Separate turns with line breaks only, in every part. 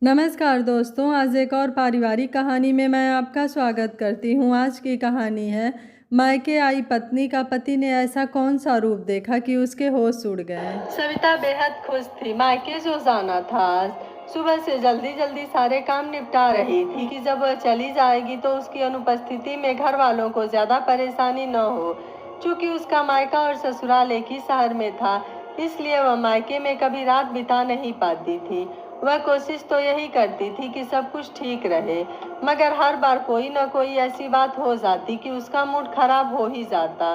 नमस्कार दोस्तों, आज एक और पारिवारिक कहानी में मैं आपका स्वागत करती हूँ। आज की कहानी है मायके आई पत्नी का पति ने ऐसा कौन सा रूप देखा कि उसके होश उड़ गए। सविता बेहद खुश थी। मायके जो जाना था, सुबह से जल्दी जल्दी सारे काम निपटा रही थी कि जब वह चली जाएगी तो उसकी अनुपस्थिति में घर वालों को ज्यादा परेशानी न हो। चूंकि उसका मायका और ससुराल एक ही शहर में था, इसलिए वह मायके में कभी रात बिता नहीं पाती थी। वह कोशिश तो यही करती थी कि सब कुछ ठीक रहे, मगर हर बार कोई न कोई ऐसी बात हो जाती कि उसका मूड खराब हो ही जाता।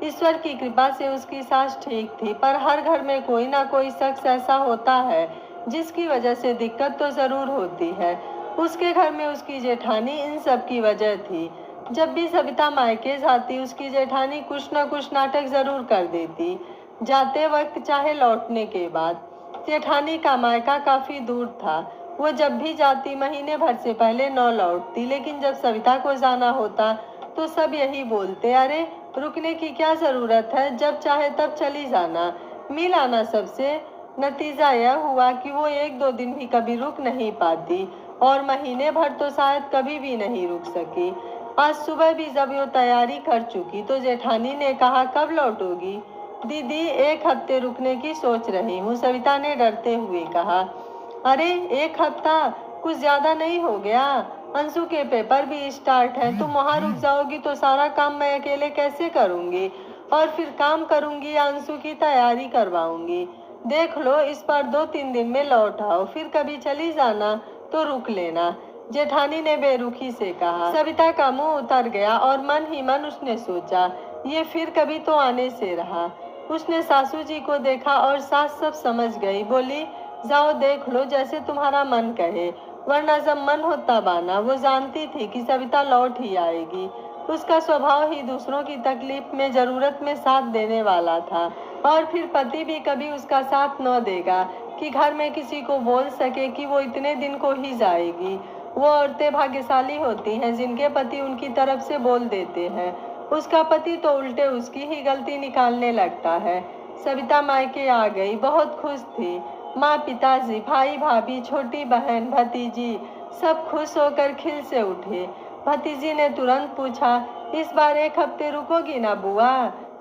ईश्वर की कृपा से उसकी सास ठीक थी, पर हर घर में कोई ना कोई शख्स ऐसा होता है जिसकी वजह से दिक्कत तो जरूर होती है। उसके घर में उसकी जेठानी इन सब की वजह थी। जब भी सविता मायके जाती, उसकी जेठानी कुछ न कुछ नाटक जरूर कर देती, जाते वक्त चाहे लौटने के बाद। जेठानी का मायका काफी दूर था। वो जब भी जाती महीने भर से पहले न लौटती, लेकिन जब सविता को जाना होता तो सब यही बोलते, अरे रुकने की क्या जरूरत है, जब चाहे तब चली जाना, मिल आना सबसे। नतीजा यह हुआ कि वो एक दो दिन भी कभी रुक नहीं पाती और महीने भर तो शायद कभी भी नहीं रुक सकी। आज सुबह भी जब वो तैयारी कर चुकी तो जेठानी ने कहा, कब लौटोगी? दीदी, एक हफ्ते रुकने की सोच रही हूँ, सविता ने डरते हुए कहा। अरे एक हफ्ता कुछ ज्यादा नहीं हो गया? अंशु के पेपर भी स्टार्ट है, तुम वहाँ रुक जाओगी तो सारा काम मैं अकेले कैसे करूँगी? और फिर काम करूँगी या अंशु की तैयारी करवाऊँगी? देख लो, इस पर 2-3 दिन में लौट आओ, फिर कभी चली जाना तो रुक लेना, जेठानी ने बेरुखी से कहा। सविता का मुंह उतर गया और मन ही मन उसने सोचा, ये फिर कभी तो आने से रहा। उसने सासू जी को देखा और सास सब समझ गई। बोली, जाओ देख लो जैसे तुम्हारा मन कहे, वरना जब मन हो तब आना। वो जानती थी कि सविता लौट ही आएगी। उसका स्वभाव ही दूसरों की तकलीफ में, जरूरत में साथ देने वाला था। और फिर पति भी कभी उसका साथ न देगा कि घर में किसी को बोल सके कि वो इतने दिन को ही जाएगी। वो औरतें भाग्यशाली होती हैं जिनके पति उनकी तरफ से बोल देते हैं। उसका पति तो उल्टे उसकी ही गलती निकालने लगता है। सविता मायके आ गई, बहुत खुश थी। माँ, पिताजी, भाई, भाभी, छोटी बहन, भतीजी सब खुश होकर खिल से उठे। भतीजी ने तुरंत पूछा, इस बार एक हफ्ते रुकोगी ना बुआ?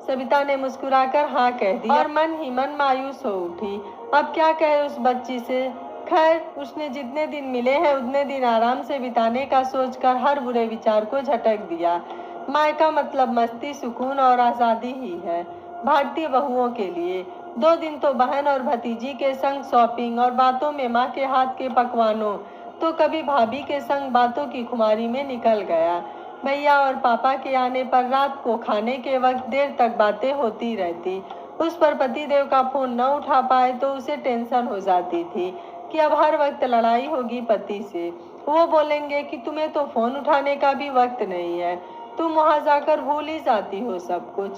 सविता ने मुस्कुराकर हाँ कह दिया और मन ही मन मायूस हो उठी। अब क्या कहे उस बच्ची से? खैर, उसने जितने दिन मिले हैं उतने दिन आराम से बिताने का सोचकर हर बुरे विचार को झटक दिया। मायका मतलब मस्ती, सुकून और आज़ादी ही है भारतीय बहुओं के लिए। 2 दिन तो बहन और भतीजी के संग शॉपिंग और बातों में माँ के हाथ के पकवानों, तो कभी भाभी के संग बातों की खुमारी में निकल गया। भैया और पापा के आने पर रात को खाने के वक्त देर तक बातें होती रहती। उस पर पतिदेव का फोन न उठा पाए तो उसे टेंशन हो जाती थी कि अब हर वक्त लड़ाई होगी पति से। वो बोलेंगे कि तुम्हें तो फोन उठाने का भी वक्त नहीं है, तुम वहां जाकर भूल ही जाती हो सब कुछ।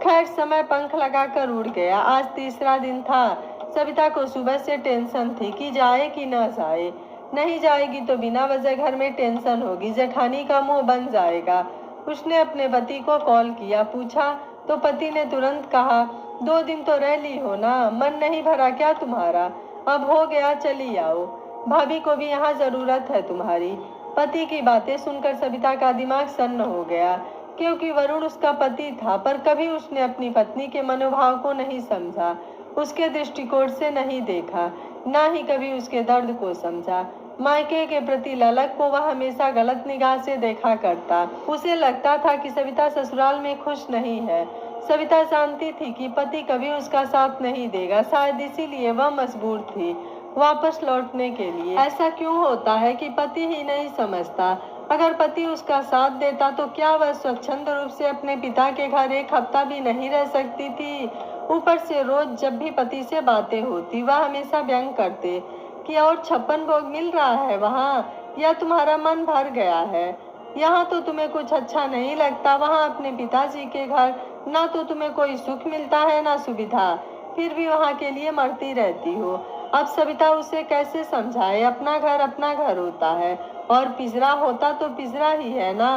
खैर, समय पंख लगाकर उड़ गया। आज तीसरा दिन था। सविता को सुबह से टेंशन थी कि जाए कि न जाए। नहीं जाएगी तो बिना वजह घर में टेंशन होगी, जेठानी का मुंह बन जाएगा। उसने अपने पति को कॉल किया, पूछा तो पति ने तुरंत कहा, 2 दिन तो रह ली हो ना, मन नहीं भरा क्या तुम्हारा? अब हो गया, चली आओ, भाभी को भी यहाँ जरूरत है तुम्हारी। पति की बातें सुनकर सविता का दिमाग सन्न हो गया, क्योंकि वरुण उसका पति था, पर कभी उसने अपनी पत्नी के मनोभाव को नहीं समझा, उसके दृष्टिकोण से नहीं देखा, ना ही कभी उसके दर्द को समझा। मायके के प्रति ललक को वह हमेशा गलत निगाह से देखा करता। उसे लगता था कि सविता ससुराल में खुश नहीं है। सविता जानती थी कि पति कभी उसका साथ नहीं देगा, शायद इसीलिए वह मजबूर थी वापस लौटने के लिए। ऐसा क्यों होता है कि पति ही नहीं समझता? अगर पति उसका साथ देता तो क्या वह स्वच्छंद रूप से अपने पिता के घर एक हफ्ता भी नहीं रह सकती थी? ऊपर से रोज जब भी पति से बातें होती, वह हमेशा व्यंग करते कि और 56 भोग मिल रहा है वहाँ, या तुम्हारा मन भर गया है? यहाँ तो तुम्हें कुछ अच्छा नहीं लगता, वहाँ अपने पिताजी के घर ना तो तुम्हें कोई सुख मिलता है ना सुविधा, फिर भी वहाँ के लिए मरती रहती हो। अब सविता उसे कैसे समझाए? अपना घर होता है, और पिंजरा होता तो पिंजरा ही है ना,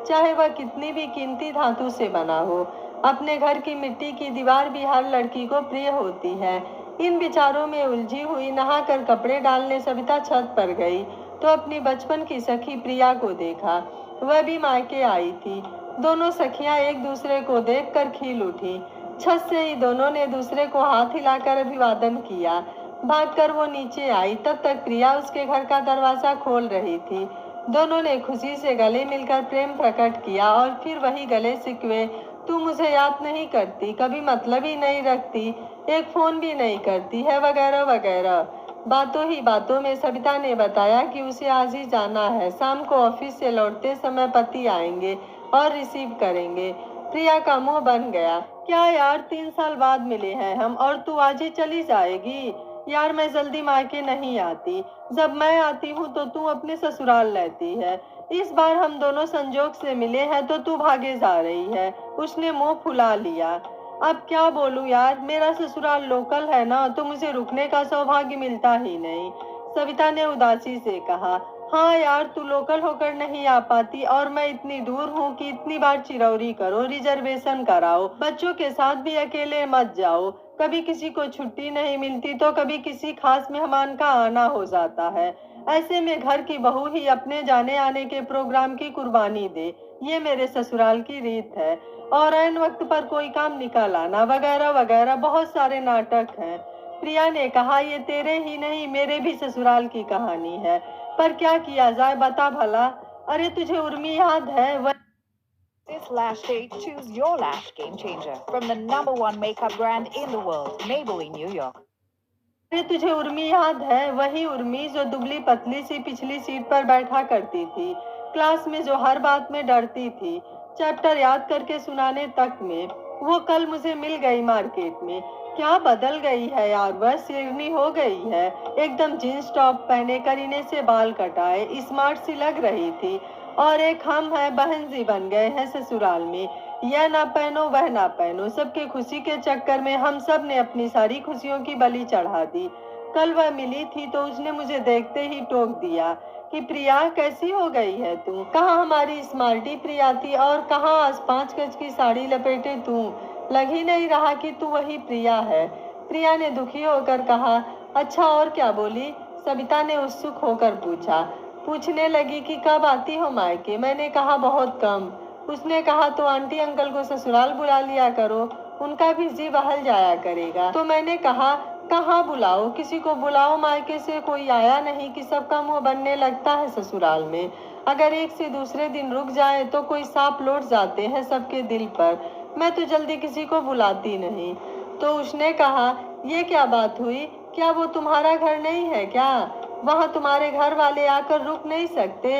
चाहे वह कितनी भी कीमती धातु से बना हो। अपने घर की मिट्टी की दीवार भी हर लड़की को प्रिय होती है। इन विचारों में उलझी हुई नहाकर कपड़े डालने सविता छत पर गई तो अपनी बचपन की सखी प्रिया को देखा। वह भी मायके आई थी। दोनों सखियां एक दूसरे को देखकर खिल उठी। छत से ही दोनों ने दूसरे को हाथ हिलाकर अभिवादन किया। भागकर वो नीचे आई, तब तक प्रिया उसके घर का दरवाजा खोल रही थी। दोनों ने खुशी से गले मिलकर प्रेम प्रकट किया और फिर वही गले शिकवे, तू मुझे याद नहीं करती, कभी मतलब ही नहीं रखती, एक फोन भी नहीं करती है, वगैरह वगैरह। बातों ही बातों में सविता ने बताया कि उसे आज ही जाना है, शाम को ऑफिस से लौटते समय पति आएंगे और रिसीव करेंगे। प्रिया का मुंह बन गया। क्या यार, 3 साल बाद मिले हैं हम और तू आज ही चली जाएगी? यार मैं जल्दी मायके नहीं आती, जब मैं आती हूँ तो तू अपने ससुराल रहती है। इस बार हम दोनों संजोग से मिले हैं तो तू भागे जा रही है। उसने मुंह फुला लिया। अब क्या बोलूं यार, मेरा ससुराल लोकल है ना, तो मुझे रुकने का सौभाग्य मिलता ही नहीं। सविता ने उदासी से कहा। हाँ यार, तू लोकल होकर नहीं आ पाती और मैं इतनी दूर हूँ कि इतनी बार चिरौरी करो, रिजर्वेशन कराओ, बच्चों के साथ भी अकेले मत जाओ। कभी किसी को छुट्टी नहीं मिलती तो कभी किसी खास मेहमान का आना हो जाता है। ऐसे में घर की बहू ही अपने जाने आने के प्रोग्राम की कुर्बानी दे, ये मेरे ससुराल की रीत है। और ऐन वक्त पर कोई काम निकल आना, वगैरह वगैरह, बहुत सारे नाटक हैं। प्रिया ने कहा, ये तेरे ही नहीं मेरे भी ससुराल की कहानी है, पर क्या किया जाए बता भला। अरे तुझे उर्मी याद है? वह
This lash day, choose your lash game changer from the #1 makeup brand in the world, Maybelline New York.
अरे तुझे उर्मी याद है? वही उर्मी जो दुबली पतली सी पिछली सीट पर बैठा करती थी, क्लास में जो हर बात में डरती थी, चैप्टर याद करके सुनाने तक में। वो कल मुझे मिल गई मार्केट में। क्या बदल गई है यार, वह शेरनी हो गई है। एकदम जींस टॉप पहने, करीने से बाल कटाए, स्मार्ट सी लग रही थी। और एक हम है बहन जी बन गए हैं ससुराल में। यह ना पहनो वह ना पहनो, सबके खुशी के चक्कर में हम सब ने अपनी सारी खुशियों की बलि चढ़ा दी। कल वह मिली थी तो उसने मुझे देखते ही टोक दिया कि प्रिया कैसी हो गई है तू? कहाँ हमारी स्मार्टी प्रिया थी और कहाँ आज 5 गज की साड़ी लपेटे तू? लग ही नहीं रहा कि तू वही प्रिया है। प्रिया ने दुखी होकर कहा। अच्छा और क्या बोली? सविता ने उत्सुक होकर पूछा। पूछने लगी कि कब आती हो मायके? मैंने कहा बहुत कम। उसने कहा तो आंटी अंकल को ससुराल बुला लिया करो, उनका भी जी बहल जाया करेगा। तो मैंने कहा कहाँ बुलाओ, किसी को बुलाओ, मायके से कोई आया नहीं कि सबका मुंह बनने लगता है ससुराल में। अगर एक से दूसरे दिन रुक जाए तो कोई सांप लौट जाते हैं सबके दिल पर। मैं तो जल्दी किसी को बुलाती नहीं। तो उसने कहा, ये क्या बात हुई? क्या वो तुम्हारा घर नहीं है क्या? वहाँ तुम्हारे घर वाले आकर रुक नहीं सकते?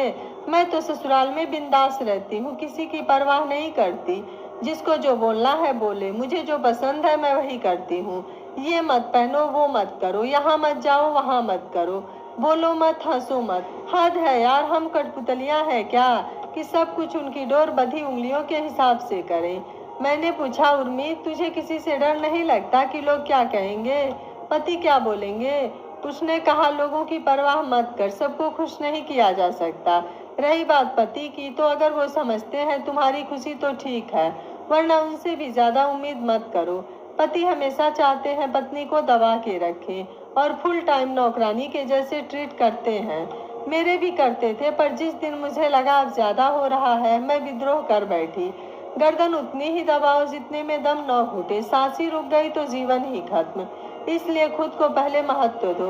मैं तो ससुराल में बिंदास रहती हूँ, किसी की परवाह नहीं करती। जिसको जो बोलना है बोले, मुझे जो पसंद है मैं वही करती हूँ। ये मत पहनो, वो मत करो, यहाँ मत जाओ, वहाँ मत करो, बोलो मत, हंसो मत। हद है यार, हम कठपुतलियाँ हैं क्या कि सब कुछ उनकी डोर बंधी उंगलियों के हिसाब से करें? मैंने पूछा, उर्मी तुझे किसी से डर नहीं लगता कि लोग क्या कहेंगे, पति क्या बोलेंगे? उसने कहा, लोगों की परवाह मत कर, सबको खुश नहीं किया जा सकता। रही बात पति की, तो अगर वो समझते हैं तुम्हारी खुशी तो ठीक है, वरना उनसे भी ज्यादा उम्मीद मत करो। पति हमेशा चाहते हैं पत्नी को दबा के रखें और फुल टाइम नौकरानी के जैसे ट्रीट करते हैं। मेरे भी करते थे, पर जिस दिन मुझे लगा अब ज्यादा हो रहा है, मैं विद्रोह कर बैठी। गर्दन उतनी ही दबाओ जितने में दम न घुटे, सांस ही रुक गई तो जीवन ही खत्म। इसलिए खुद को पहले महत्व दो।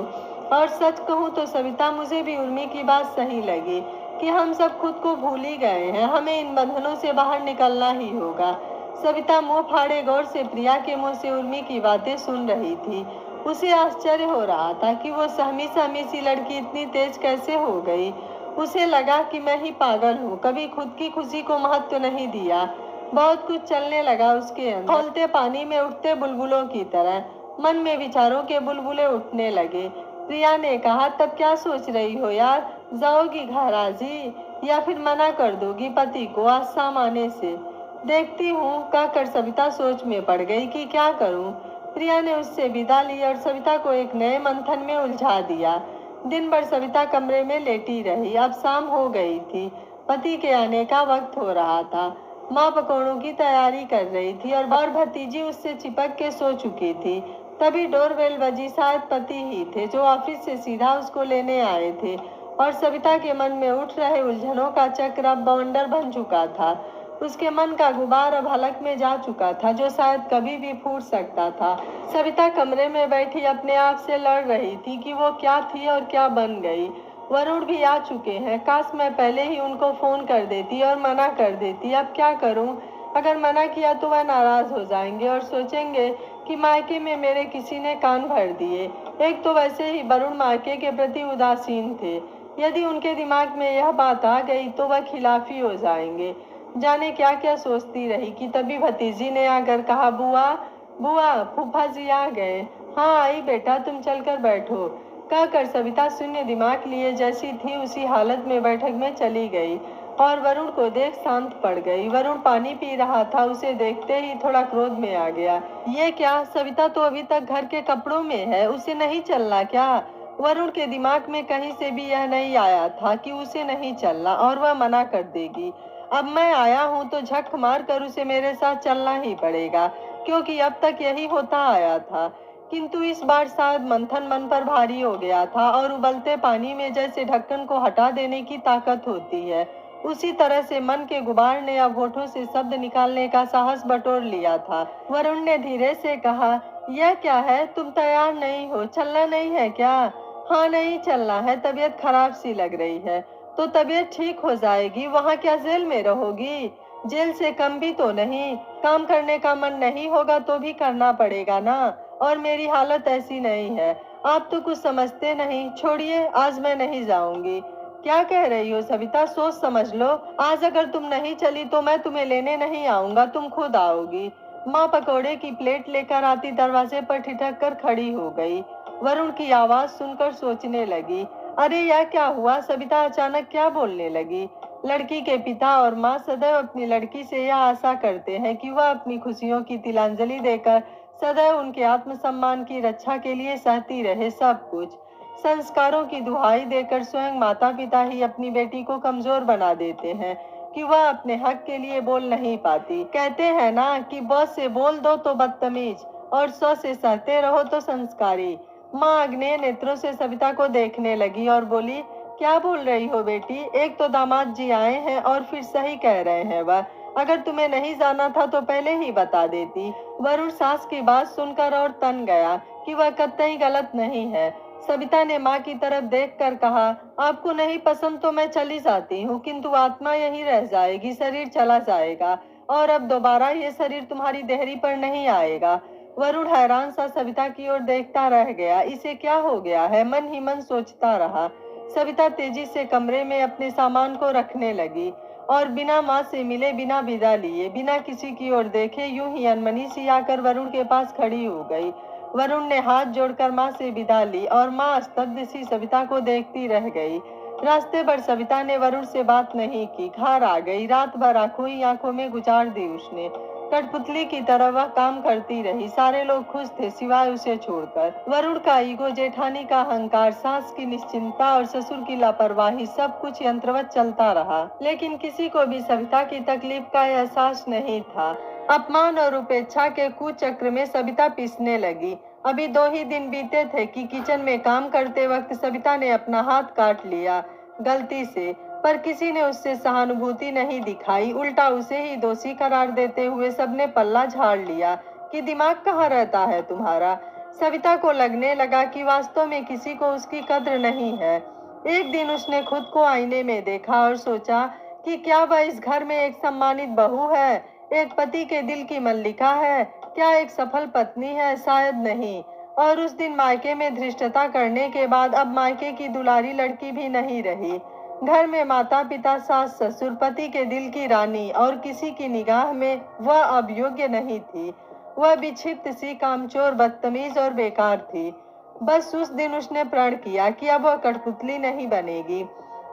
और सच कहूँ तो सविता, मुझे भी उर्मी की बात सही लगी कि हम सब खुद को भूल ही गए हैं, हमें इन बंधनों से बाहर निकलना ही होगा। सविता मुंह फाड़े गौर से प्रिया के मुंह से उर्मी की बातें सुन रही थी। उसे आश्चर्य हो रहा था कि वो सहमी सहमी सी लड़की इतनी तेज कैसे हो गई। उसे लगा कि मैं ही पागल हूँ, कभी खुद की खुशी को महत्व नहीं दिया। बहुत कुछ चलने लगा उसके अंदर, खौलते पानी में उठते बुलबुलों की तरह। मन में विचारों के बुलबुले उठने लगे। प्रिया ने कहा, तब क्या सोच रही हो यार, जाओगी घर आज ही या फिर मना कर दोगी पति को आज शाम आने से? देखती हूँ, कहकर सविता सोच में पड़ गई कि क्या करूँ। प्रिया ने उससे विदा ली और सविता को एक नए मंथन में उलझा दिया। दिन भर सविता कमरे में लेटी रही। अब शाम हो गई थी, पति के आने का वक्त हो रहा था। माँ पकौड़ों की तैयारी कर रही थी और भतीजी उससे चिपक के सो चुकी थी। तभी डोरबेल बजी। शायद पति ही थे जो ऑफिस से सीधा उसको लेने आए थे, और सविता के मन में उठ रहे उलझनों का चक्र अब बवंडर बन चुका था। उसके मन का गुबार अब हलक में जा चुका था, जो शायद कभी भी फूट सकता था। सविता कमरे में बैठी अपने आप से लड़ रही थी कि वो क्या थी और क्या बन गई। वरुण भी आ चुके हैं। काश मैं पहले ही उनको फोन कर देती और मना कर देती। अब क्या करूं? अगर मना किया तो वह नाराज हो जाएंगे और सोचेंगे कि मायके में मेरे किसी ने कान भर दिए। एक तो वैसे ही वरुण मायके के प्रति उदासीन थे। यदि उनके दिमाग में यह बात आ गई तो वह खिलाफी हो जाएंगे। जाने क्या क्या सोचती रही कि तभी भतीजी ने आकर कहा, बुआ बुआ, फूफा जी आ गए। हाँ आई बेटा, तुम चलकर बैठो। कहकर सविता शून्य दिमाग लिए जैसी थी उसी हालत में बैठक में चली गई और वरुण को देख शांत पड़ गई। वरुण पानी पी रहा था। उसे देखते ही थोड़ा क्रोध में आ गया। ये क्या, सविता तो अभी तक घर के कपड़ों में है, उसे नहीं चलना क्या? वरुण के दिमाग में कहीं से भी यह नहीं आया था कि उसे नहीं चलना और वह मना कर देगी। अब मैं आया हूँ तो झक मार कर उसे मेरे साथ चलना ही पड़ेगा, क्योंकि अब तक यही होता आया था। किंतु इस बार शायद मंथन मन पर भारी हो गया था और उबलते पानी में जैसे ढक्कन को हटा देने की ताकत होती है, उसी तरह से मन के गुबार ने अब होठों से शब्द निकालने का साहस बटोर लिया था। वरुण ने धीरे से कहा, यह क्या है, तुम तैयार नहीं हो? चलना नहीं है क्या? हाँ नहीं चलना है, तबीयत खराब सी लग रही है। तो तबीयत ठीक हो जाएगी। वहाँ क्या जेल में रहोगी? जेल से कम भी तो नहीं। काम करने का मन नहीं होगा तो भी करना पड़ेगा ना, और मेरी हालत ऐसी नहीं है। आप तो कुछ समझते नहीं। छोड़िए, आज मैं नहीं जाऊंगी। क्या कह रही हो सविता? सोच समझ लो। आज अगर तुम नहीं चली तो मैं तुम्हें लेने नहीं आऊंगा, तुम खुद आओगी। माँ पकौड़े की प्लेट लेकर आती दरवाजे पर ठिठक कर खड़ी हो गई। वरुण की आवाज सुनकर सोचने लगी, अरे यह क्या हुआ? सविता अचानक क्या बोलने लगी? लड़की के पिता और माँ सदैव अपनी लड़की से यह आशा करते हैं कि वह अपनी खुशियों की तिलांजलि देकर सदैव उनके आत्मसम्मान की रक्षा के लिए सहती रहे सब कुछ। संस्कारों की दुहाई देकर स्वयं माता पिता ही अपनी बेटी को कमजोर बना देते हैं कि वह अपने हक के लिए बोल नहीं पाती। कहते हैं ना कि बॉस से बोल दो तो बदतमीज और 100 से सहते रहो तो संस्कारी। माँ अग्नेय नेत्रों से सविता को देखने लगी और बोली, क्या बोल रही हो बेटी? एक तो दामाद जी आए हैं और फिर सही कह रहे हैं वह। अगर तुम्हें नहीं जाना था तो पहले ही बता देती। वरुण सास की बात सुनकर और तन गया कि वह कतई गलत नहीं है। सविता ने माँ की तरफ देखकर कहा, आपको नहीं पसंद तो मैं चली जाती हूँ, किंतु आत्मा यहीं रह जाएगी, शरीर चला जाएगा और अब दोबारा ये शरीर तुम्हारी देहरी पर नहीं आएगा। वरुण हैरान सा सविता की ओर देखता रह गया। इसे क्या हो गया है? मन ही मन सोचता रहा। सविता तेजी से कमरे में अपने सामान को रखने लगी और बिना माँ से मिले, बिना विदा लिए, बिना किसी की ओर देखे यूं ही अनमनी सी आकर वरुण के पास खड़ी हो गई। वरुण ने हाथ जोड़कर माँ से विदा ली और माँ स्तब्ध सी सविता को देखती रह गई। रास्ते पर सविता ने वरुण से बात नहीं की। घर आ गई। रात भर आंखों ही आंखों में गुजार दी उसने। कठपुतली की तरह वह काम करती रही। सारे लोग खुश थे सिवाय उसे छोड़कर। वरुण का ईगो, जेठानी का अहंकार, सास की निश्चिंतता और ससुर की लापरवाही, सब कुछ यंत्रवत चलता रहा, लेकिन किसी को भी सविता की तकलीफ का एहसास नहीं था। अपमान और उपेक्षा के कुचक्र में सविता पिसने लगी। अभी 2 ही दिन बीते थे कि किचन में काम करते वक्त सविता ने अपना हाथ काट लिया गलती से, पर किसी ने उससे सहानुभूति नहीं दिखाई। उल्टा उसे ही दोषी करार देते हुए सबने पल्ला झाड़ लिया कि दिमाग कहाँ रहता है तुम्हारा। सविता को लगने लगा कि वास्तव में किसी को उसकी कद्र नहीं है। एक दिन उसने खुद को आईने में देखा और सोचा कि क्या वह इस घर में एक सम्मानित बहू है, एक पति के दिल की मल्लिका है, क्या एक सफल पत्नी है? शायद नहीं। और उस दिन मायके में धृष्टता करने के बाद अब मायके की दुलारी लड़की भी नहीं रही। घर में माता पिता, सास ससुर, पति के दिल की रानी, और किसी की निगाह में वह अब योग्य नहीं थी। वह विक्षिप्त सी, कामचोर, बदतमीज और बेकार थी। बस उस दिन उसने प्रण किया कि अब वह कठपुतली नहीं बनेगी।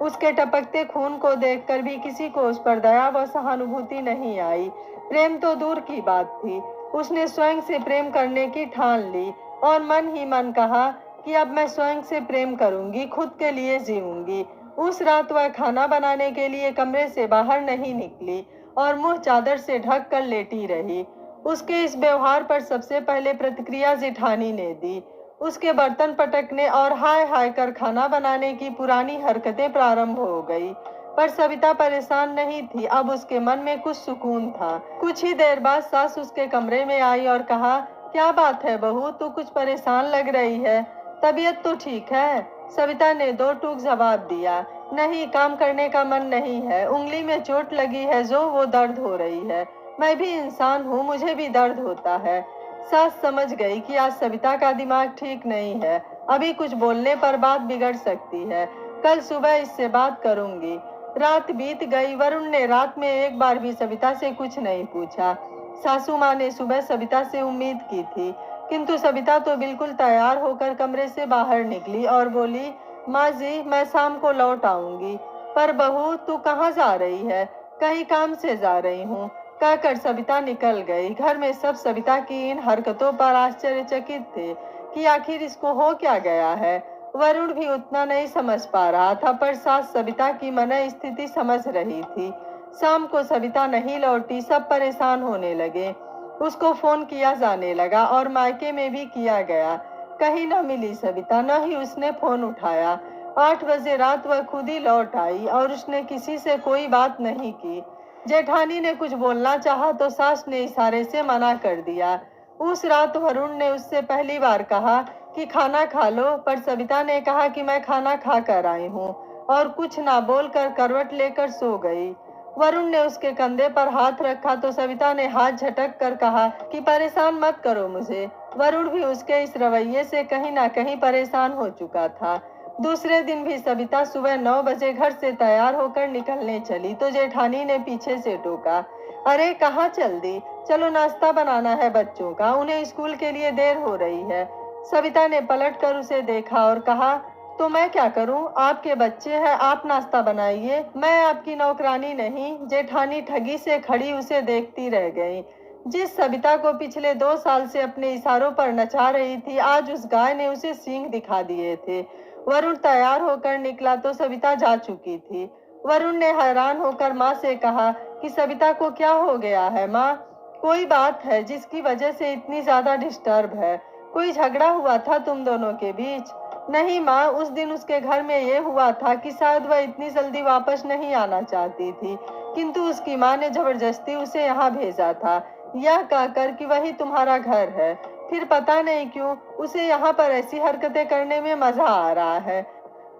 उसके टपकते खून को देखकर भी किसी को उस पर दया व सहानुभूति नहीं आई। प्रेम तो दूर की बात थी। उसने स्वयं से प्रेम करने की ठान ली और मन ही मन कहा कि अब मैं स्वयं से प्रेम करूंगी, खुद के लिए जीऊंगी। उस रात वह खाना बनाने के लिए कमरे से बाहर नहीं निकली और मुंह चादर से ढक कर लेटी रही। उसके इस व्यवहार पर सबसे पहले प्रतिक्रिया जेठानी ने दी। उसके बर्तन पटकने और हाय हाय कर खाना बनाने की पुरानी हरकतें प्रारंभ हो गई। पर सविता परेशान नहीं थी, अब उसके मन में कुछ सुकून था। कुछ ही देर बाद सास उसके कमरे में आई और कहा, क्या बात है बहू, तू कुछ परेशान लग रही है, तबीयत तो ठीक है? सविता ने दो टूक जवाब दिया, नहीं, काम करने का मन नहीं है, उंगली में चोट लगी है जो वो दर्द हो रही है। मैं भी इंसान हूँ, मुझे भी दर्द होता है। सास समझ गई कि आज सविता का दिमाग ठीक नहीं है, अभी कुछ बोलने पर बात बिगड़ सकती है, कल सुबह इससे बात करूंगी। रात बीत गई। वरुण ने रात में एक बार भी सविता से कुछ नहीं पूछा। सासू माँ ने सुबह सविता से उम्मीद की थी, किंतु सविता तो बिल्कुल तैयार होकर कमरे से बाहर निकली और बोली, माँ जी, मैं शाम को लौट आऊंगी। पर बहू, तू कहाँ जा रही है? कहीं काम से जा रही हूँ, कहकर सविता निकल गई। घर में सब सविता की इन हरकतों पर आश्चर्यचकित थे कि आखिर इसको हो क्या गया है। वरुण भी उतना नहीं समझ पा रहा था, पर सास सविता की मन स्थिति समझ रही थी। शाम को सविता नहीं लौटी, सब परेशान होने लगे। उसको फोन किया जाने लगा और मायके में भी किया गया, कहीं न मिली सविता, न ही उसने फोन उठाया। 8 बजे रात वह खुद ही लौट आई और उसने किसी से कोई बात नहीं की। जेठानी ने कुछ बोलना चाहा तो सास ने इशारे से मना कर दिया। उस रात वरुण ने उससे पहली बार कहा कि खाना खा लो, पर सविता ने कहा कि मैं खाना खा कर आई हूँ और कुछ ना बोलकर करवट लेकर सो गई। वरुण ने उसके कंधे पर हाथ रखा तो सविता ने हाथ झटक कर कहा कि परेशान मत करो मुझे। वरुण भी उसके इस रवैये से कहीं ना कहीं परेशान हो चुका था। दूसरे दिन भी सविता सुबह 9 बजे घर से तैयार होकर निकलने चली तो जेठानी ने पीछे से टोका, अरे कहाँ चल दी, चलो नाश्ता बनाना है बच्चों का, उन्हें स्कूल के लिए देर हो रही है। सविता ने पलट कर उसे देखा और कहा, तो मैं क्या करूं, आपके बच्चे हैं, आप नाश्ता बनाइए, मैं आपकी नौकरानी नहीं। जेठानी ठगी से खड़ी उसे देखती रह गई। जिस सविता को पिछले 2 साल से अपने इशारों पर नचा रही थी, आज उस गाय ने उसे सींग दिखा दिए थे। वरुण तैयार होकर निकला तो सविता जा चुकी थी। वरुण ने हैरान होकर माँ से कहा कि सविता को क्या हो गया है माँ? कोई बात है जिसकी वजह से इतनी ज्यादा डिस्टर्ब है? कोई झगड़ा हुआ था तुम दोनों के बीच? नहीं माँ, उस दिन उसके घर में ये हुआ था कि शायद वह इतनी जल्दी वापस नहीं आना चाहती थी, किंतु उसकी माँ ने जबरदस्ती उसे यहाँ भेजा था, यह कहकर कि वही तुम्हारा घर है। फिर पता नहीं क्यों उसे यहाँ पर ऐसी हरकतें करने में मजा आ रहा है।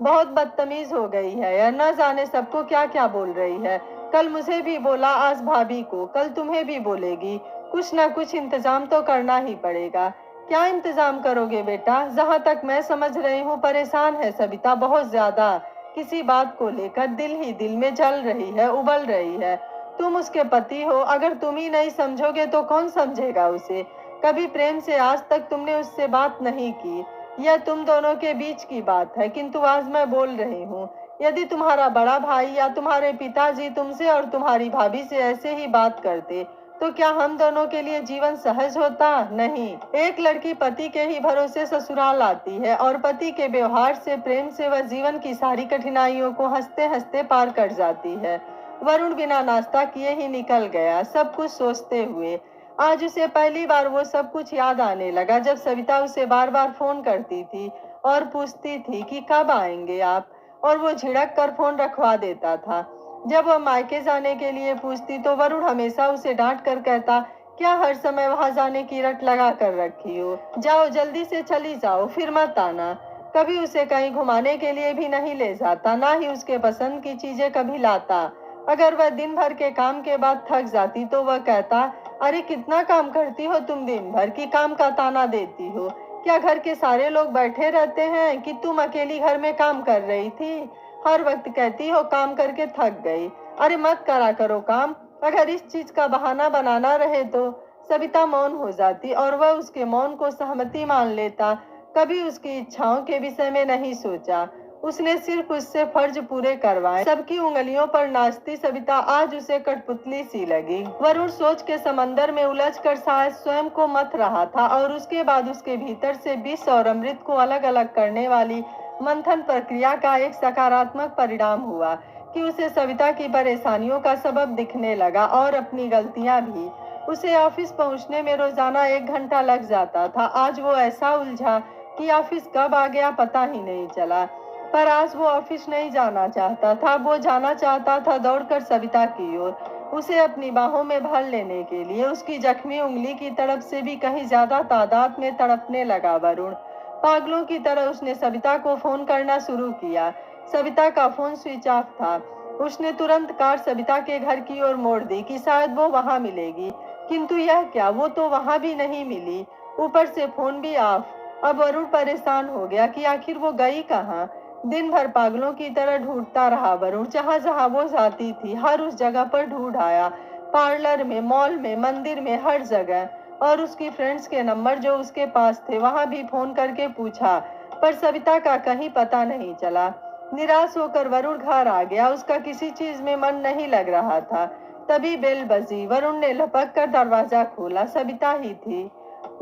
बहुत बदतमीज हो गई है, या न जाने सबको क्या क्या बोल रही है। कल मुझे भी बोला, आज भाभी को, कल तुम्हें भी बोलेगी। कुछ ना कुछ इंतजाम तो करना ही पड़ेगा। क्या इंतजाम करोगे बेटा? जहाँ तक मैं समझ रही हूँ परेशान है सविता बहुत ज्यादा, किसी बात को लेकर दिल ही दिल में जल रही है, उबल रही है। तुम उसके पति हो, अगर तुम ही नहीं समझोगे तो कौन समझेगा उसे? कभी प्रेम से आज तक तुमने उससे बात नहीं की, यह तुम दोनों के बीच की बात है, किंतु आज मैं बोल रही हूँ। यदि तुम्हारा बड़ा भाई या तुम्हारे पिताजी तुमसे और तुम्हारी भाभी से ऐसे ही बात करते तो क्या हम दोनों के लिए जीवन सहज होता? नहीं। एक लड़की पति के ही भरोसे ससुराल आती है और पति के व्यवहार से, प्रेम से वह जीवन की सारी कठिनाइयों को हंसते हंसते पार कर जाती है। वरुण बिना नाश्ता किए ही निकल गया, सब कुछ सोचते हुए। आज उसे पहली बार वो सब कुछ याद आने लगा जब सविता उसे बार बार फोन करती थी और पूछती थी कि कब आएंगे आप, और वो झिड़क कर फोन रखवा देता था। जब वह मायके जाने के लिए पूछती तो वरुण हमेशा उसे डांट कर कहता, क्या हर समय वहां जाने की रट लगा कर रखी हो, जाओ जल्दी से चली जाओ, फिर मत आना। कभी उसे कहीं घुमाने के लिए भी नहीं ले जाता, ना ही उसके पसंद की चीजें कभी लाता। अगर वह दिन भर के काम के बाद थक जाती तो वह कहता, अरे कितना काम करती हो तुम दिन भर, की काम का ताना देती हो, क्या घर के सारे लोग बैठे रहते हैं कि तुम अकेली घर में काम कर रही थी? हर वक्त कहती हो काम करके थक गई। अरे मत करा करो काम, अगर इस चीज का बहाना बनाना रहे तो। सविता मौन हो जाती और वह उसके मौन को सहमति मान लेता। कभी उसकी इच्छाओं के विषय में नहीं सोचा, उसने सिर्फ उससे फर्ज पूरे करवाए। सबकी उंगलियों पर नाचती सविता आज उसे कठपुतली सी लगी। वरुण सोच के समंदर में उलझकर शायद स्वयं को मथ रहा था और उसके बाद उसके भीतर से विष और अमृत को अलग अलग करने वाली मंथन प्रक्रिया का एक सकारात्मक परिणाम हुआ कि उसे सविता की परेशानियों का सबब दिखने लगा और अपनी गलतियां भी। उसे ऑफिस पहुंचने में रोजाना 1 घंटा लग जाता था। आज वो ऐसा उलझा कि ऑफिस कब आ गया पता ही नहीं चला। पर आज वो ऑफिस नहीं जाना चाहता था, वो जाना चाहता था दौड़कर सविता की ओर, उसे अपनी बाहों में भर लेने के लिए। उसकी जख्मी उंगली की तड़प से भी कहीं ज्यादा तादाद में तड़पने लगा वरुण। पागलों की तरह उसने सविता को फोन करना शुरू किया। सविता का फोन स्विच ऑफ था। उसने तुरंत कार सविता के घर की ओर मोड़ दी कि शायद वो वहां मिलेगी, किंतु यह क्या, वो तो वहां भी नहीं मिली, ऊपर से फोन भी ऑफ। अब वरुण परेशान हो गया कि आखिर वो गई कहाँ। दिन भर पागलों की तरह ढूंढता रहा वरुण, जहां जहां वो जाती थी हर उस जगह पर ढूंढ आया, पार्लर में, मॉल में, मंदिर में, हर जगह। और उसकी फ्रेंड्स के नंबर जो उसके पास थे वहां भी फोन करके पूछा, पर सविता का कहीं पता नहीं चला। निराश होकर वरुण घर आ गया। उसका किसी चीज में मन नहीं लग रहा था। तभी बेल बजी। वरुण ने लपक कर दरवाजा खोला। सविता ही थी।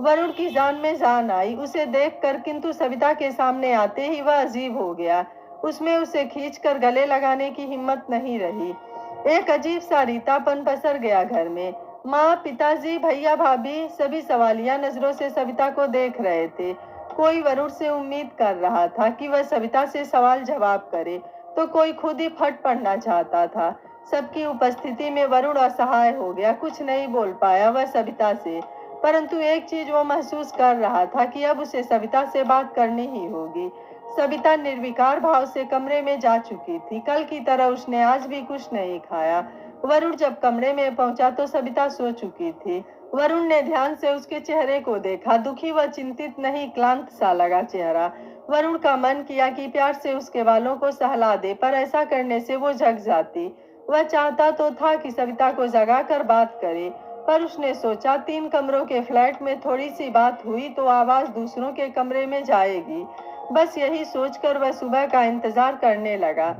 वरुण की जान में जान आई उसे देखकर, किंतु सविता के सामने आते ही वह अजीब हो गया। उसमें उसे खींचकर गले लगाने की हिम्मत नहीं रही। एक अजीब सा रीतापन पसर गया घर में। माँ, पिताजी, भैया, भाभी सभी सवालिया नजरों से सविता को देख रहे थे। कोई वरुण से उम्मीद कर रहा था कि वह सविता से सवाल जवाब करे, तो कोई खुद ही फट पड़ना चाहता था। सबकी उपस्थिति में वरुण असहाय हो गया। कुछ नहीं बोल पाया वह सविता से, परंतु एक चीज वो महसूस कर रहा था कि अब उसे सविता से बात करनी ही होगी। सविता निर्विकार भाव से कमरे में जा चुकी थी। कल की तरह उसने आज भी कुछ नहीं खाया। वरुण जब कमरे में पहुंचा तो सविता सो चुकी थी। वरुण ने ध्यान से उसके चेहरे को देखा। दुखी व चिंतित नहीं, क्लांत सा लगा चेहरा। वरुण का मन किया कि प्यार से उसके बालों को सहला दे, पर ऐसा करने से वो जग जाती। वह चाहता तो था कि सविता को जगाकर बात करे, पर उसने सोचा 3 कमरों के फ्लैट में थोड़ी सी बात हुई तो आवाज दूसरों के कमरे में जाएगी। बस यही सोचकर वह सुबह का इंतजार करने लगा।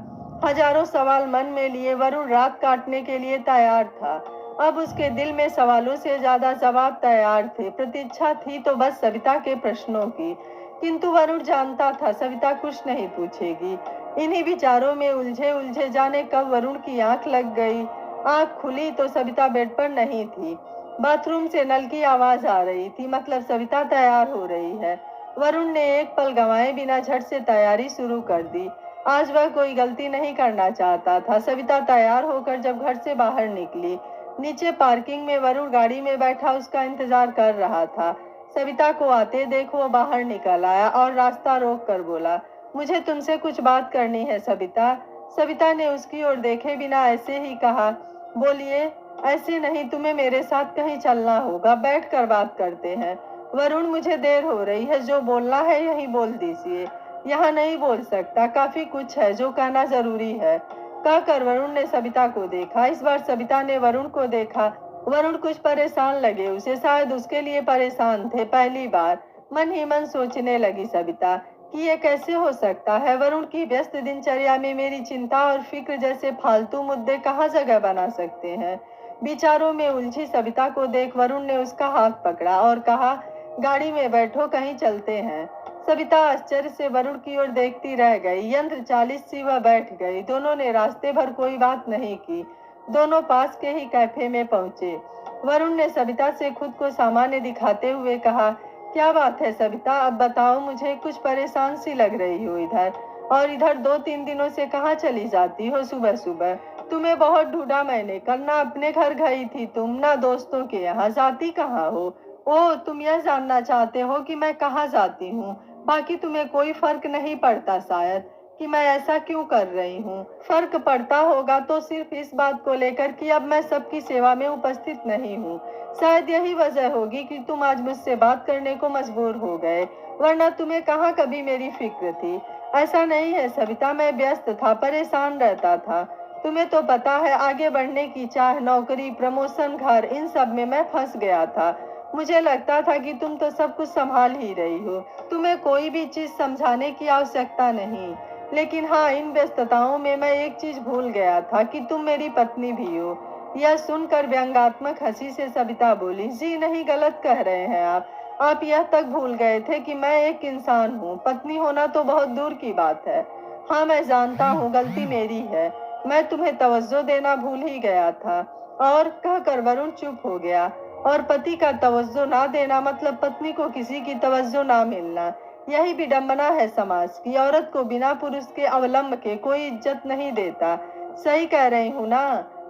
हजारों सवाल मन में लिए वरुण रात काटने के लिए तैयार था। अब उसके दिल में सवालों से ज्यादा जवाब तैयार थे। प्रतीक्षा थी तो बस सविता के प्रश्नों की, किंतु वरुण जानता था सविता कुछ नहीं पूछेगी। इन्हीं विचारों में उलझे उलझे जाने कब वरुण की आंख लग गई। आंख खुली तो सविता बेड पर नहीं थी। बाथरूम से नल की आवाज आ रही थी, मतलब सविता तैयार हो रही है। वरुण ने एक पल गंवाए बिना झट से तैयारी शुरू कर दी। आज वह कोई गलती नहीं करना चाहता था। सविता तैयार होकर जब घर से बाहर निकली, नीचे पार्किंग में वरुण गाड़ी में बैठा उसका इंतजार कर रहा था। सविता को आते देख वो बाहर निकल आया और रास्ता रोक कर बोला, मुझे तुमसे कुछ बात करनी है सविता। सविता ने उसकी ओर देखे बिना ऐसे ही कहा, बोलिए। ऐसे नहीं, तुम्हें मेरे साथ कहीं चलना होगा, बैठ कर बात करते हैं। वरुण, मुझे देर हो रही है, जो बोलना है यही बोल दीजिए। यहाँ नहीं बोल सकता, काफी कुछ है जो कहना जरूरी है। कहकर वरुण ने सविता को देखा। इस बार सविता ने वरुण को देखा। वरुण कुछ परेशान लगे उसे, शायद उसके लिए परेशान थे। पहली बार मन ही मन सोचने लगी सविता कि ये कैसे हो सकता है। वरुण की व्यस्त दिनचर्या में मेरी चिंता और फिक्र जैसे फालतू मुद्दे कहाँ जगह बना सकते हैं। विचारों में उलझी सविता को देख वरुण ने उसका हाथ पकड़ा और कहा, गाड़ी में बैठो, कहीं चलते हैं। सविता आश्चर्य से वरुण की ओर देखती रह गई। यंत्र चालित सी वह बैठ गई। दोनों ने रास्ते भर कोई बात नहीं की। दोनों पास के ही कैफे में पहुंचे। वरुण ने सविता से खुद को सामान्य दिखाते हुए कहा, क्या बात है सविता, अब बताओ मुझे, कुछ परेशान सी लग रही हो इधर और इधर 2-3 दिनों से कहाँ चली जाती हो सुबह सुबह। तुम्हें बहुत ढूंढा मैंने, कल ना अपने घर गई थी तुम, ना दोस्तों के यहाँ, जाती कहाँ हो। ओ, तुम यह जानना चाहते हो कि मैं कहाँ जाती हूँ। बाकी तुम्हें कोई फर्क नहीं पड़ता शायद कि मैं ऐसा क्यों कर रही हूँ। फर्क पड़ता होगा तो सिर्फ इस बात को लेकर कि अब मैं सबकी सेवा में उपस्थित नहीं हूँ। शायद यही वजह होगी कि तुम आज मुझसे बात करने को मजबूर हो गए, वरना तुम्हें कहाँ कभी मेरी फिक्र थी। ऐसा नहीं है सविता, मैं व्यस्त था, परेशान रहता था। तुम्हें तो पता है, आगे बढ़ने की चाह, नौकरी, प्रमोशन, घर, इन सब में मैं फंस गया था। मुझे लगता था कि तुम तो सब कुछ संभाल ही रही हो, तुम्हें कोई भी चीज समझाने की आवश्यकता नहीं। लेकिन हाँ, इन व्यस्तताओं में मैं एक चीज भूल गया था कि तुम मेरी पत्नी भी हो। यह सुनकर व्यंग्यात्मक हंसी से सविता बोली, जी नहीं, गलत कह रहे हैं आप यह तक भूल गए थे कि मैं एक इंसान हूँ। पत्नी होना तो बहुत दूर की बात है। हाँ, मैं जानता हूँ, गलती मेरी है, मैं तुम्हें तवज्जो देना भूल ही गया था। और कहकर वरुण चुप हो गया। और पति का तवज्जो ना देना मतलब पत्नी को किसी की तवज्जो ना मिलना। यही विडंबना है समाज की। औरत को बिना पुरुष के अवलंब के कोई इज्जत नहीं देता। सही कह रही हूँ ना?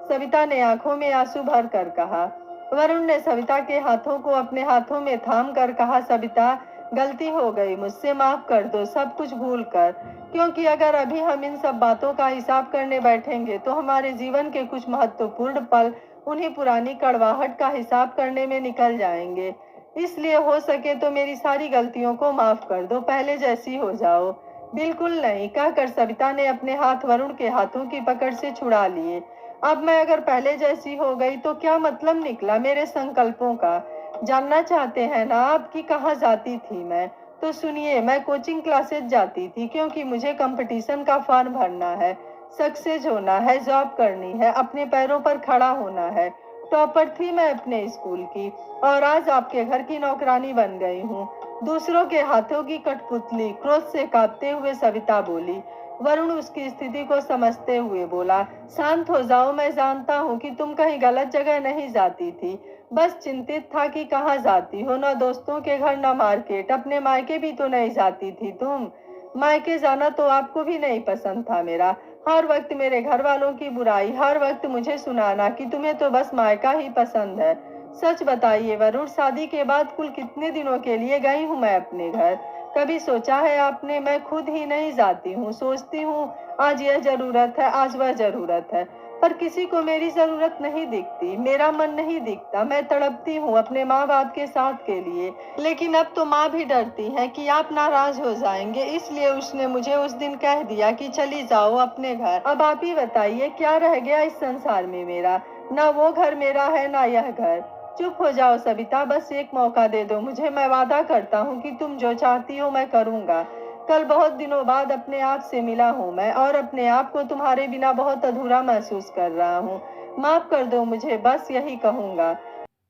सविता ने आंखों में आंसू भर कर कहा। वरुण ने सविता के हाथों को अपने हाथों में थाम कर कहा, सविता, गलती हो गई, मुझसे माफ कर दो, सब कुछ भूल कर। क्योंकि अगर अभी हम इन सब बातों का हिसाब करने बैठेंगे तो हमारे जीवन के कुछ महत्वपूर्ण पल उन्हीं पुरानी कड़वाहट का हिसाब करने में निकल जाएंगे। इसलिए हो सके तो मेरी सारी गलतियों को माफ कर दो, पहले जैसी हो जाओ। बिल्कुल नहीं, कहकर सविता ने अपने हाथ वरुण के हाथों की पकड़ से छुड़ा लिए। अब मैं अगर पहले जैसी हो गई तो क्या मतलब निकला मेरे संकल्पों का? जानना चाहते हैं ना आप कि कहाँ जाती थी मैं? तो सुनिए, मैं कोचिंग क्लासेस जाती थी क्योंकि मुझे कंपटीशन का फॉर्म भरना है, सक्सेस होना है, जॉब करनी है, अपने पैरों पर खड़ा होना है। टॉपर थी मैं अपने स्कूल की और आज आपके घर की नौकरानी बन गई हूँ। दूसरों के हाथों की कठपुतली, क्रोध से कांपते हुए सविता बोली। वरुण उसकी स्थिति को समझते हुए बोला, शांत हो जाओ, मैं जानता हूँ कि तुम कहीं गलत जगह नहीं जाती थी, बस चिंतित था कि कहाँ जाती हो, न दोस्तों के घर न मार्केट, अपने मायके भी तो नहीं जाती थी तुम। मायके जाना तो आपको भी नहीं पसंद था मेरा। हर वक्त मेरे घर वालों की बुराई, हर वक्त मुझे सुनाना कि तुम्हें तो बस मायका ही पसंद है। सच बताइए वरुण, शादी के बाद कुल कितने दिनों के लिए गई हूँ मैं अपने घर? कभी सोचा है आपने? मैं खुद ही नहीं जाती हूँ, सोचती हूँ आज यह जरूरत है, आज वह जरूरत है, पर किसी को मेरी जरूरत नहीं दिखती, मेरा मन नहीं दिखता। मैं तड़पती हूँ अपने माँ बाप के साथ के लिए, लेकिन अब तो माँ भी डरती है कि आप नाराज हो जाएंगे, इसलिए उसने मुझे उस दिन कह दिया कि चली जाओ अपने घर। अब आप ही बताइए क्या रह गया इस संसार में मेरा? ना वो घर मेरा है ना यह घर। चुप हो जाओ सविता, बस एक मौका दे दो मुझे, मैं वादा करता हूँ कि तुम जो चाहती हो मैं करूँगा। कल बहुत दिनों बाद अपने आप से मिला हूँ मैं और अपने आप को तुम्हारे बिना बहुत अधूरा महसूस कर रहा हूँ। माफ कर दो मुझे, बस यही कहूँगा।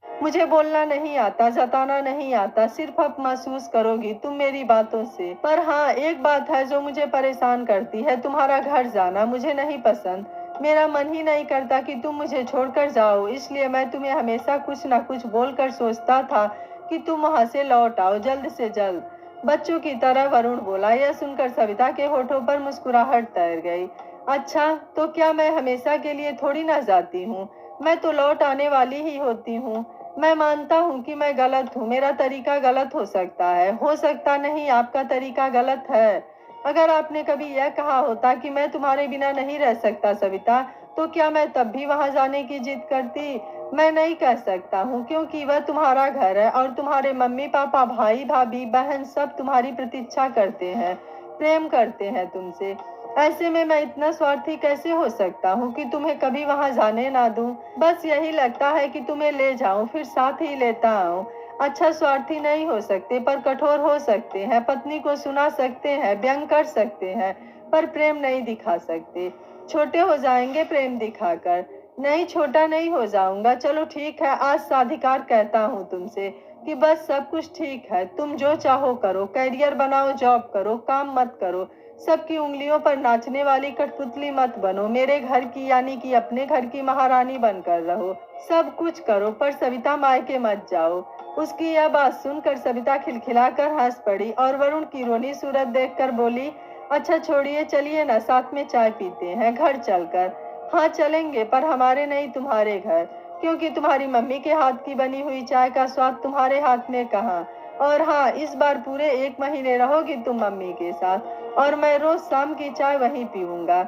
मुझे बोलना नहीं आता, जताना नहीं आता, सिर्फ अब महसूस करोगी तुम मेरी बातों से। पर हाँ, एक बात है जो मुझे परेशान करती है, तुम्हारा घर जाना मुझे नहीं पसंद। मेरा मन ही नहीं करता कि तुम मुझे छोड़कर जाओ, इसलिए मैं तुम्हें हमेशा कुछ ना कुछ बोलकर सोचता था कि तुम वहां से लौट आओ जल्द से जल्द। बच्चों की तरह वरुण बोला। यह सुनकर सविता के होठों पर मुस्कुराहट तैर गई। अच्छा, तो क्या मैं हमेशा के लिए थोड़ी ना जाती हूँ? मैं तो लौट आने वाली ही होती हूँ। मैं मानता हूँ कि मैं गलत हूँ, मेरा तरीका गलत हो सकता है, हो सकता नहीं आपका तरीका गलत है। अगर आपने कभी यह कहा होता कि मैं तुम्हारे बिना नहीं रह सकता सविता, तो क्या मैं तब भी वहां जाने की जिद करती? मैं नहीं कह सकता हूँ क्योंकि वह तुम्हारा घर है और तुम्हारे मम्मी पापा, भाई भाभी, बहन सब तुम्हारी प्रतीक्षा करते हैं, प्रेम करते हैं तुमसे। ऐसे में मैं इतना स्वार्थी कैसे हो सकता हूँ कि तुम्हें कभी वहां जाने ना दूं? बस यही लगता है कि तुम्हें ले जाऊं फिर साथ ही लेता आऊं। अच्छा, स्वार्थी नहीं हो सकते पर कठोर हो सकते हैं, पत्नी को सुना सकते हैं, व्यंग कर सकते हैं, पर प्रेम नहीं दिखा सकते। छोटे हो जाएंगे प्रेम दिखाकर। नहीं, छोटा नहीं हो जाऊंगा। चलो ठीक है, आज साधिकार कहता हूँ तुमसे कि बस सब कुछ ठीक है, तुम जो चाहो करो, कैरियर बनाओ, जॉब करो, काम मत करो, सबकी उंगलियों पर नाचने वाली कठपुतली मत बनो, मेरे घर की यानी कि अपने घर की महारानी बनकर रहो, सब कुछ करो, पर सविता मायके मत जाओ। उसकी यह बात सुनकर सविता खिलखिलाकर हंस पड़ी और वरुण की रोनी सूरत देखकर बोली, अच्छा छोड़िए, चलिए ना, साथ में चाय पीते हैं घर चलकर। हाँ चलेंगे, पर हमारे नहीं तुम्हारे घर, क्योंकि तुम्हारी मम्मी के हाथ की बनी हुई चाय का स्वाद तुम्हारे हाथ में कहाँ। और हाँ, इस बार पूरे 1 महीने रहोगी तुम मम्मी के साथ और मैं रोज शाम की चाय वहीं पीऊंगा।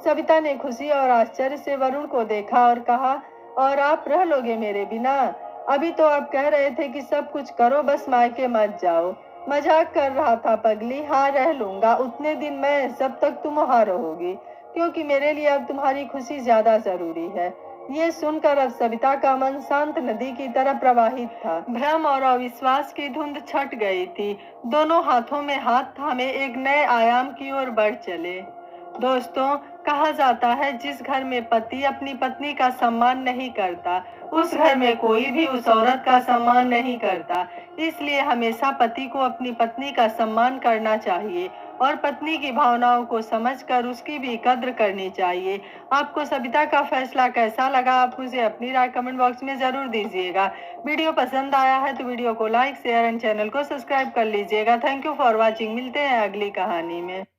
सविता ने खुशी और आश्चर्य से वरुण को देखा और कहा, और आप रह लोगे मेरे बिना? अभी तो आप कह रहे थे कि सब कुछ करो, बस मायके मत जाओ। मजाक कर रहा था पगली। हाँ, रह लूंगा उतने दिन मैं, जब तक तुम वहां रहोगी, क्योंकि मेरे लिए अब तुम्हारी खुशी ज्यादा जरूरी है। ये सुनकर अब सविता का मन शांत नदी की तरह प्रवाहित था। भ्रम और अविश्वास की धुंध छट गई थी। दोनों हाथों में हाथ थामे एक नए आयाम की ओर बढ़ चले। दोस्तों, कहा जाता है जिस घर में पति अपनी पत्नी का सम्मान नहीं करता, उस घर में कोई भी उस औरत का सम्मान नहीं करता। इसलिए हमेशा पति को अपनी पत्नी का सम्मान करना चाहिए और पत्नी की भावनाओं को समझकर उसकी भी कद्र करनी चाहिए। आपको सविता का फैसला कैसा लगा? आप मुझे अपनी राय कमेंट बॉक्स में ज़रूर दीजिएगा। वीडियो पसंद आया है तो वीडियो को लाइक, शेयर एंड चैनल को सब्सक्राइब कर लीजिएगा। Thank you for watching. मिलते हैं अगली कहानी में।